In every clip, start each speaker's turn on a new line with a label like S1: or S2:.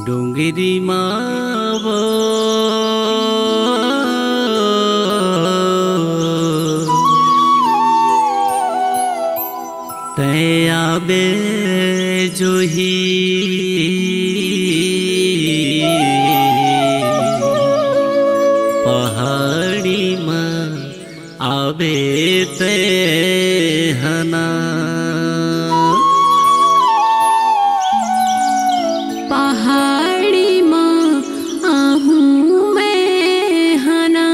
S1: डोंगरी मावो तया बे जोही पहाड़ी मां आबे ते हना
S2: पहाड़ी मां आहूं मैं हना।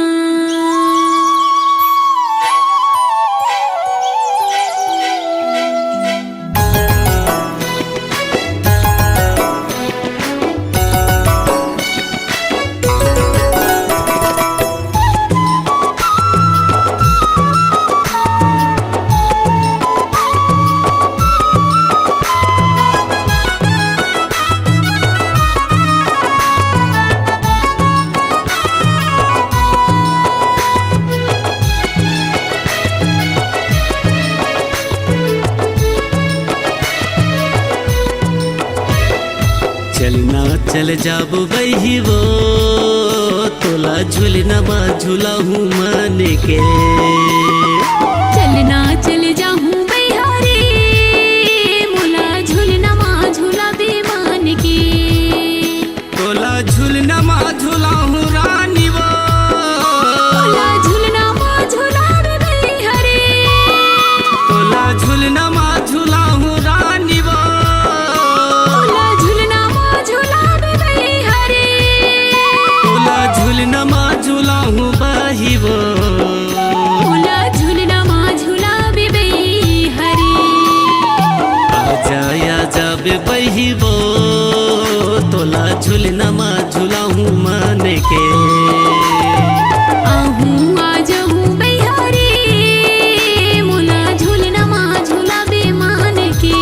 S1: चलना चल जाबो बही वो तोला झूलना बा झूला हूँ मन के।
S2: चलना चल जाहूं बिहारी मोला झूलना माँ झूला बेमान के।
S1: तोला झूलना मा झूला हूँ रानी वो
S2: मोला झूलना माँ झूला बे बिहारी।
S1: तोला झूलना मा झूला हूँ रानी वो
S2: मोला झूलना माँ झूला बे बिहारी।
S1: तोला झूलना मा झूला हूँ बही वो
S2: मोला झूलना माँ झूला बे बिहारी।
S1: आजा आजा बे बही वो तोला झूलना मा झूला हूँ मन के।
S2: आहूं आज हूँ बिहारी मोला झूलना माँ झूला बेमान के।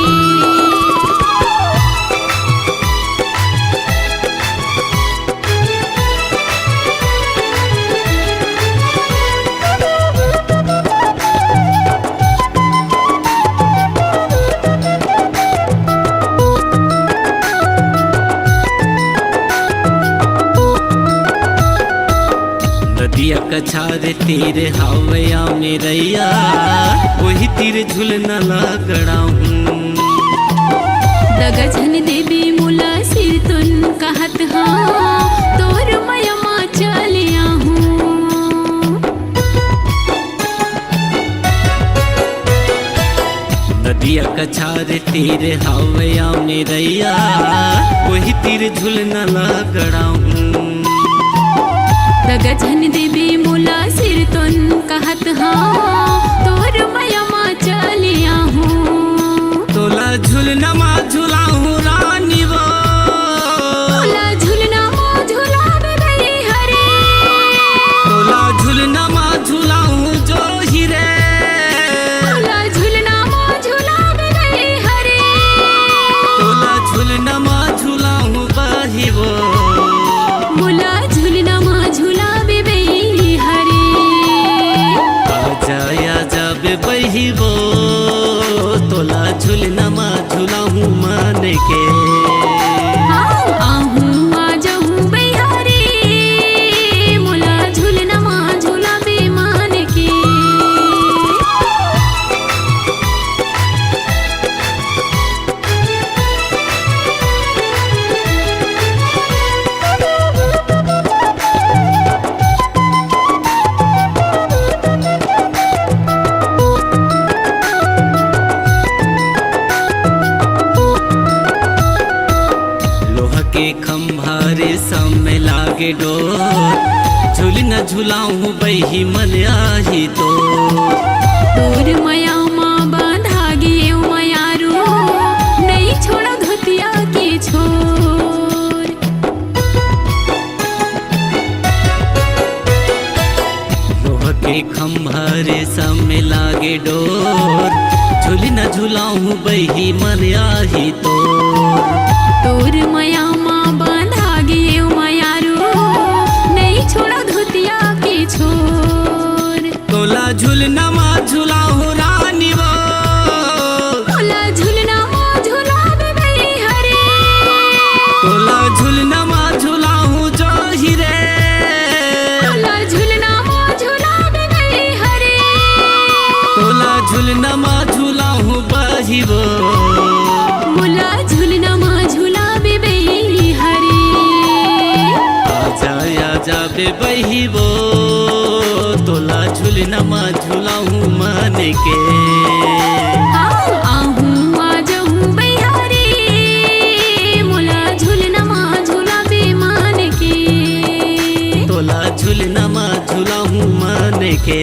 S1: नदिया कछारे तेरे हवया में रैया वही तीर झूलना लगड़ा हूँ।
S2: दगझन देवी मोला सिर तुन कहत हाँ तोर मयमा चलिया हूँ।
S1: नदिया कछारे तेरे हवया में रैया वही तीर झूलना लगड़ा हूँ।
S2: दगझन देवी मोला सिर तुन कहत हाँ तोर मयमा चलिया हूँ।
S1: तोला झूलना मा झूला हूँ रानी वो
S2: मोला झूलना माँ झूला बे बिहारी।
S1: तोला झूलना मा झूला हूँ जो हीरे।
S2: मोला झूलना माँ झूला बे बिहारी।
S1: तोला झूलना मा झूला हूँ बही वो
S2: मोला झूलना माँ झूला बे बिहारी।
S1: आजा आजा बे बही वो तोला झूलना मा झूला हूँ मन के।
S2: आहूं आज हूँ बिहारी मोला झूलना माँ झूला बेमान के।
S1: लोहा के खंभारे समय लागे डोर झूलना झूलाऊं बही मन आही तो।
S2: तोर मया माँ बांधा गे मयारू नहीं छोड़ा धोतिया के छोर।
S1: लोहा के खंभारे समय लागे डोर झूलना झूलाऊं बही मन आही तो।
S2: तोर मया माँ बांधा गे मयारू नहीं छोड़ा धोतिया के छोर।
S1: तोला झूलना मा झूला हूँ रानी वो
S2: मोला झूलना माँ झूला बे बिहारी।
S1: तोला झूल झुलनमा झुलाहूँ बहिबो
S2: मोला झुलना मा झुलाबे बे हरे
S1: आजा आजा बे बहिबो तोला झुलनमा झुलाहूँ मन के
S2: आहूँ आ जाऊँ बे हरे मोला झुलना मा झुलाबे मान के
S1: तोला झुलनमा झुलाहूँ मन के